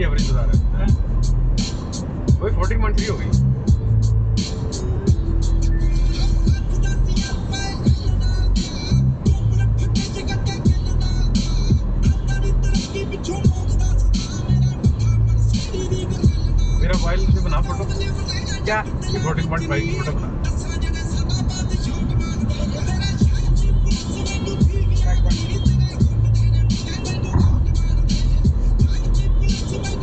मेरी एवरेज बता रहा है वही 14.3 हो गई। मेरा मोबाइल से बना फोटो क्या 14.5 की फोटो बना